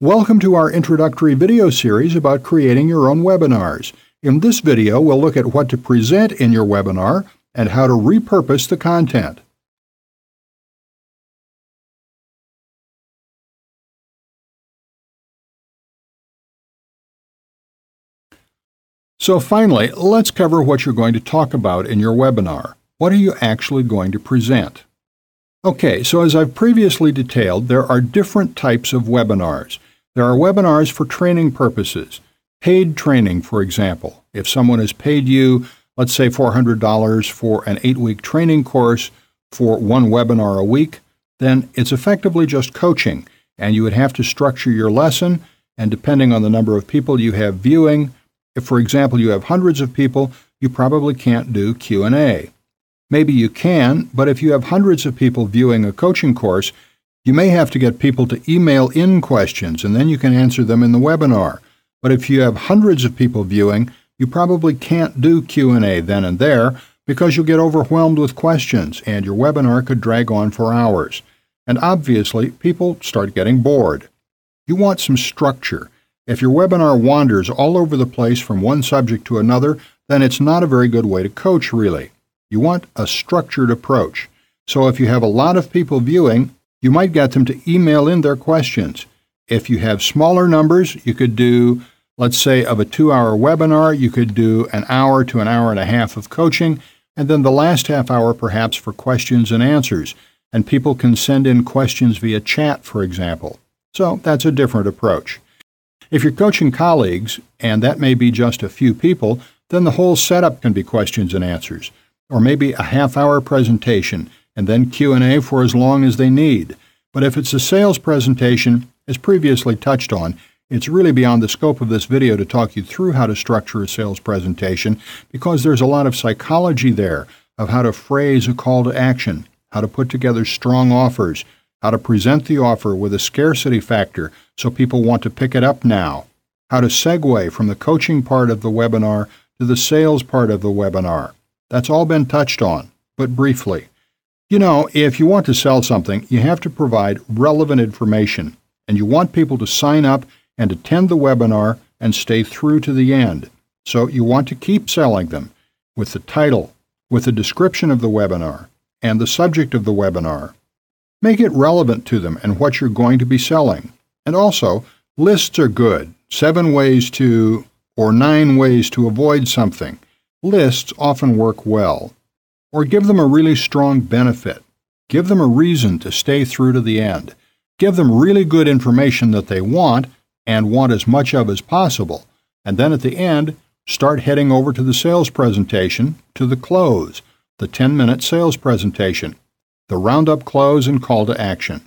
Welcome to our introductory video series about creating your own webinars. In this video, we'll look at what to present in your webinar and how to repurpose the content. So finally, let's cover what you're going to talk about in your webinar. What are you actually going to present? Okay, so as I've previously detailed, there are different types of webinars. There are webinars for training purposes. Paid training, for example. If someone has paid you, let's say $400 for an 8-week training course for one webinar a week, then it's effectively just coaching, and you would have to structure your lesson, and depending on the number of people you have viewing, if, for example, you have hundreds of people, you probably can't do Q&A. Maybe you can, but if you have hundreds of people viewing a coaching course, you may have to get people to email in questions, and then you can answer them in the webinar. But if you have hundreds of people viewing, you probably can't do Q&A then and there because you'll get overwhelmed with questions, and your webinar could drag on for hours. And obviously, people start getting bored. You want some structure. If your webinar wanders all over the place from one subject to another, then it's not a very good way to coach, really. You want a structured approach. So if you have a lot of people viewing, you might get them to email in their questions. If you have smaller numbers, you could do, let's say, of a 2-hour webinar, you could do an hour to an hour and a half of coaching, and then the last half hour perhaps for questions and answers. And people can send in questions via chat, for example. So that's a different approach. If you're coaching colleagues, and that may be just a few people, then the whole setup can be questions and answers, or maybe a half-hour presentation, and then Q&A for as long as they need. But if it's a sales presentation, as previously touched on, it's really beyond the scope of this video to talk you through how to structure a sales presentation because there's a lot of psychology there of how to phrase a call to action, how to put together strong offers, how to present the offer with a scarcity factor so people want to pick it up now, how to segue from the coaching part of the webinar to the sales part of the webinar. That's all been touched on, but briefly. You know, if you want to sell something, you have to provide relevant information, and you want people to sign up and attend the webinar and stay through to the end. So you want to keep selling them with the title, with the description of the webinar, and the subject of the webinar. Make it relevant to them and what you're going to be selling. And also, lists are good. 7 ways to, or 9 ways to avoid something. Lists often work well. Or give them a really strong benefit. Give them a reason to stay through to the end. Give them really good information that they want and want as much of as possible. And then at the end, start heading over to the sales presentation, to the close, the 10-minute sales presentation, the roundup close and call to action.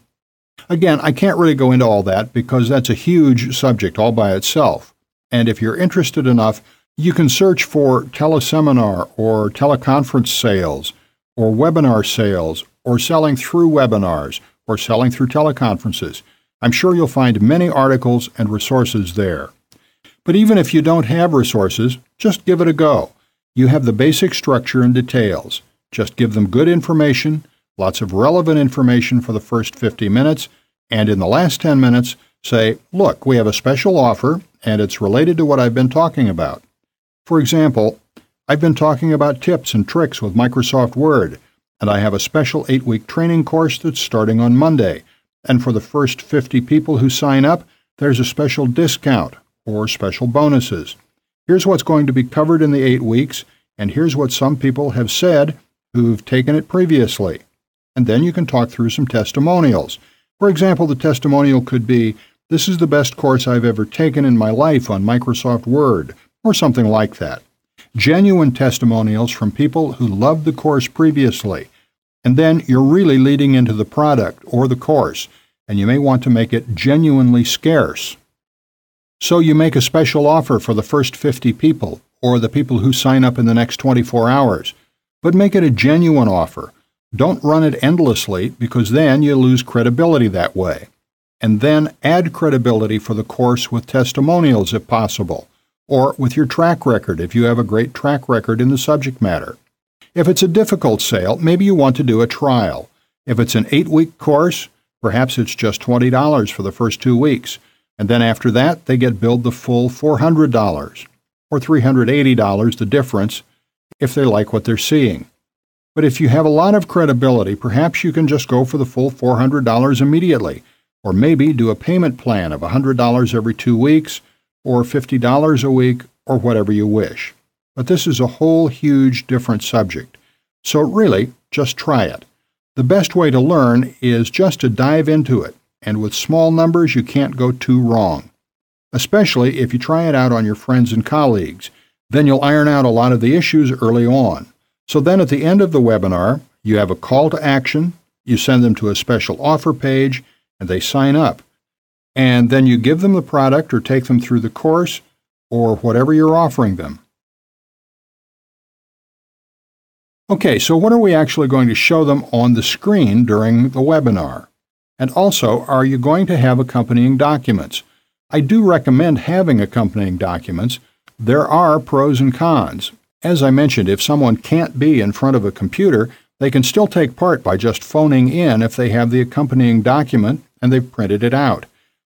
Again, I can't really go into all that because that's a huge subject all by itself. And if you're interested enough, you can search for teleseminar or teleconference sales or webinar sales or selling through webinars or selling through teleconferences. I'm sure you'll find many articles and resources there. But even if you don't have resources, just give it a go. You have the basic structure and details. Just give them good information, lots of relevant information for the first 50 minutes, and in the last 10 minutes, say, look, we have a special offer, and it's related to what I've been talking about. For example, I've been talking about tips and tricks with Microsoft Word, and I have a special 8-week training course that's starting on Monday. And for the first 50 people who sign up, there's a special discount or special bonuses. Here's what's going to be covered in the 8 weeks, and here's what some people have said who've taken it previously. And then you can talk through some testimonials. For example, the testimonial could be, this is the best course I've ever taken in my life on Microsoft Word, or something like that. Genuine testimonials from people who loved the course previously. And then you're really leading into the product or the course, and you may want to make it genuinely scarce. So you make a special offer for the first 50 people, or the people who sign up in the next 24 hours. But make it a genuine offer. Don't run it endlessly, because then you lose credibility that way. And then add credibility for the course with testimonials if possible. Or with your track record if you have a great track record in the subject matter. If it's a difficult sale, maybe you want to do a trial. If it's an 8-week course, perhaps it's just $20 for the first 2 weeks. and then after that they get billed the full $400, or $380, the difference, if they like what they're seeing. But if you have a lot of credibility, perhaps you can just go for the full $400 immediately, or maybe do a payment plan of $100 every 2 weeks, or $50 a week, or whatever you wish. But this is a whole huge different subject. So really, just try it. The best way to learn is just to dive into it, and with small numbers you can't go too wrong. Especially if you try it out on your friends and colleagues. Then you'll iron out a lot of the issues early on. So then at the end of the webinar, you have a call to action, you send them to a special offer page, and they sign up. And then you give them the product or take them through the course or whatever you're offering them. Okay, so what are we actually going to show them on the screen during the webinar? And also, are you going to have accompanying documents? I do recommend having accompanying documents. There are pros and cons. As I mentioned, if someone can't be in front of a computer, they can still take part by just phoning in if they have the accompanying document and they've printed it out.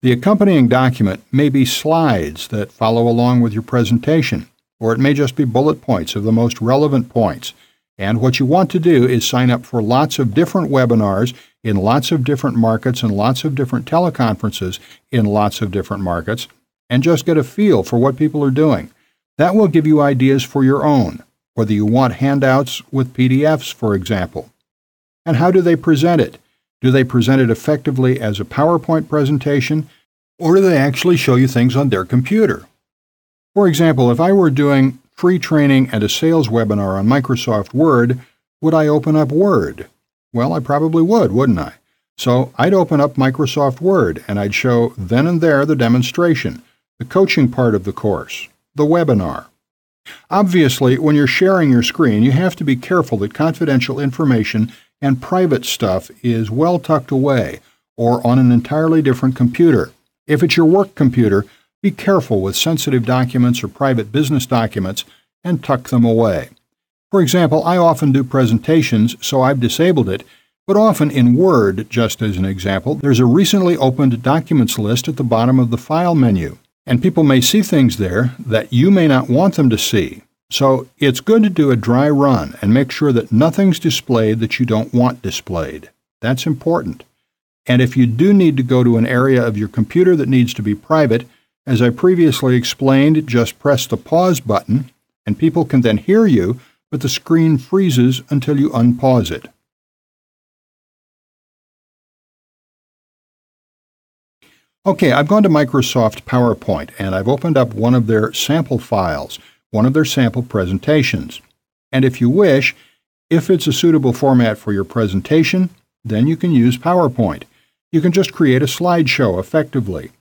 The accompanying document may be slides that follow along with your presentation, or it may just be bullet points of the most relevant points. And what you want to do is sign up for lots of different webinars in lots of different markets and lots of different teleconferences in lots of different markets, and just get a feel for what people are doing. That will give you ideas for your own, whether you want handouts with PDFs, for example. And how do they present it? Do they present it effectively as a PowerPoint presentation, or do they actually show you things on their computer? For example, if I were doing free training and a sales webinar on Microsoft Word, would I open up Word? Well, I probably would, wouldn't I? So I'd open up Microsoft Word and I'd show then and there the demonstration, the coaching part of the course, the webinar. Obviously, when you're sharing your screen, you have to be careful that confidential information and private stuff is well tucked away or on an entirely different computer. If it's your work computer, be careful with sensitive documents or private business documents and tuck them away. For example, I often do presentations, so I've disabled it, but often in Word, just as an example, there's a recently opened documents list at the bottom of the File menu, and people may see things there that you may not want them to see. So it's good to do a dry run and make sure that nothing's displayed that you don't want displayed. That's important. And if you do need to go to an area of your computer that needs to be private, as I previously explained, just press the pause button, and people can then hear you, but the screen freezes until you unpause it. Okay, I've gone to Microsoft PowerPoint, and I've opened up one of their sample files, one of their sample presentations. And if you wish, if it's a suitable format for your presentation, then you can use PowerPoint. You can just create a slideshow effectively.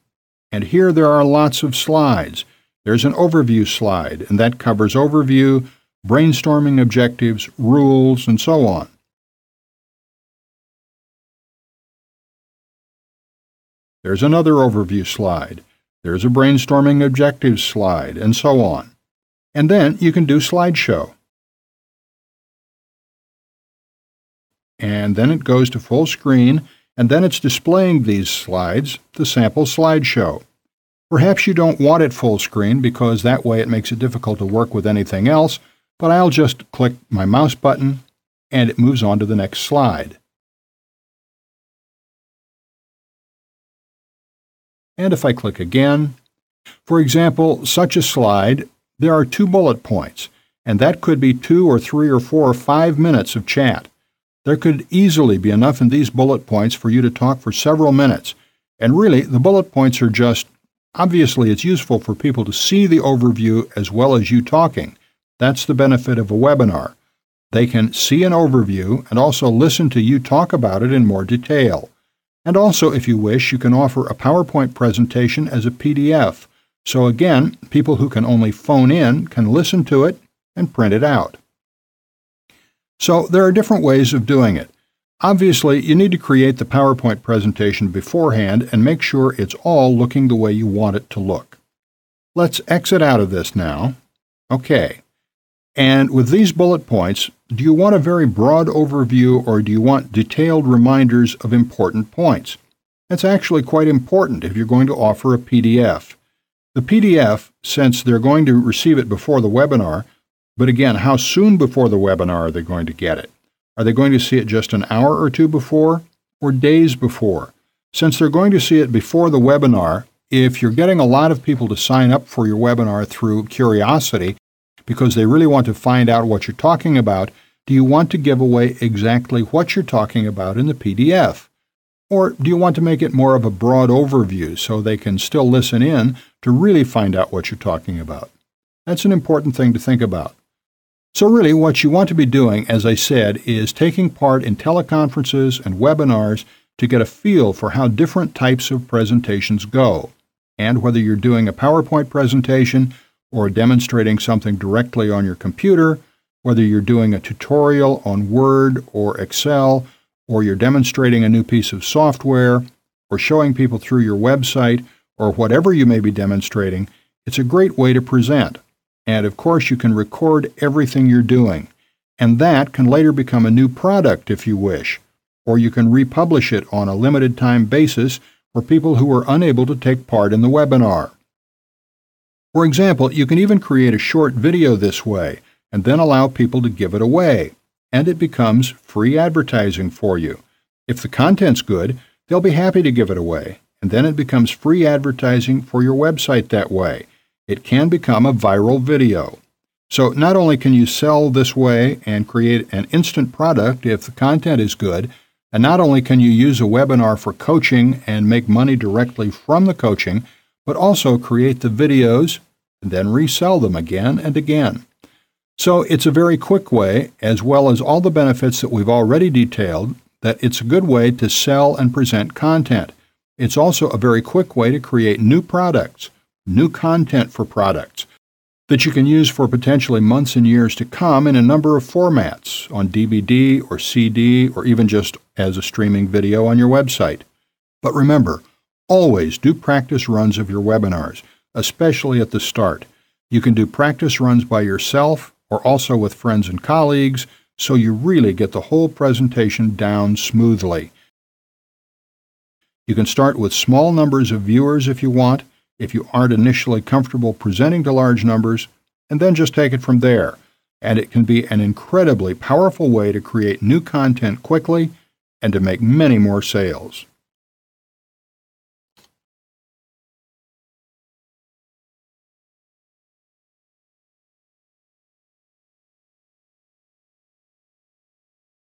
And here there are lots of slides. There's an overview slide, and that covers overview, brainstorming objectives, rules, and so on. There's another overview slide. There's a brainstorming objectives slide, and so on. And then you can do slideshow. And then it goes to full screen, and then it's displaying these slides, the sample slideshow. Perhaps you don't want it full screen because that way it makes it difficult to work with anything else, but I'll just click my mouse button and it moves on to the next slide. And if I click again, for example, such a slide, there are 2 bullet points, and that could be 2 or 3 or 4 or 5 minutes of chat. There could easily be enough in these bullet points for you to talk for several minutes. And really, the bullet points are just, obviously it's useful for people to see the overview as well as you talking. That's the benefit of a webinar. They can see an overview and also listen to you talk about it in more detail. And also, if you wish, you can offer a PowerPoint presentation as a PDF. So again, people who can only phone in can listen to it and print it out. So there are different ways of doing it. Obviously, you need to create the PowerPoint presentation beforehand and make sure it's all looking the way you want it to look. Let's exit out of this now. Okay. And with these bullet points, do you want a very broad overview or do you want detailed reminders of important points? That's actually quite important if you're going to offer a PDF. The PDF, since they're going to receive it before the webinar, but again, how soon before the webinar are they going to get it? Are they going to see it just an hour or two before, or days before? Since they're going to see it before the webinar, if you're getting a lot of people to sign up for your webinar through curiosity because they really want to find out what you're talking about, do you want to give away exactly what you're talking about in the PDF? Or do you want to make it more of a broad overview so they can still listen in to really find out what you're talking about? That's an important thing to think about. So really, what you want to be doing, as I said, is taking part in teleconferences and webinars to get a feel for how different types of presentations go. And whether you're doing a PowerPoint presentation or demonstrating something directly on your computer, whether you're doing a tutorial on Word or Excel, or you're demonstrating a new piece of software, or showing people through your website, or whatever you may be demonstrating, it's a great way to present. And of course, you can record everything you're doing. And that can later become a new product if you wish. Or you can republish it on a limited time basis for people who are unable to take part in the webinar. For example, you can even create a short video this way, and then allow people to give it away. And it becomes free advertising for you. If the content's good, they'll be happy to give it away. And then it becomes free advertising for your website that way. It can become a viral video. So not only can you sell this way and create an instant product if the content is good, and not only can you use a webinar for coaching and make money directly from the coaching, but also create the videos and then resell them again and again. So it's a very quick way, as well as all the benefits that we've already detailed, that it's a good way to sell and present content. It's also a very quick way to create new products, new content for products, that you can use for potentially months and years to come in a number of formats, on DVD or CD, or even just as a streaming video on your website. But remember, always do practice runs of your webinars, especially at the start. You can do practice runs by yourself or also with friends and colleagues, so you really get the whole presentation down smoothly. You can start with small numbers of viewers if you want, if you aren't initially comfortable presenting to large numbers, and then just take it from there. And it can be an incredibly powerful way to create new content quickly and to make many more sales.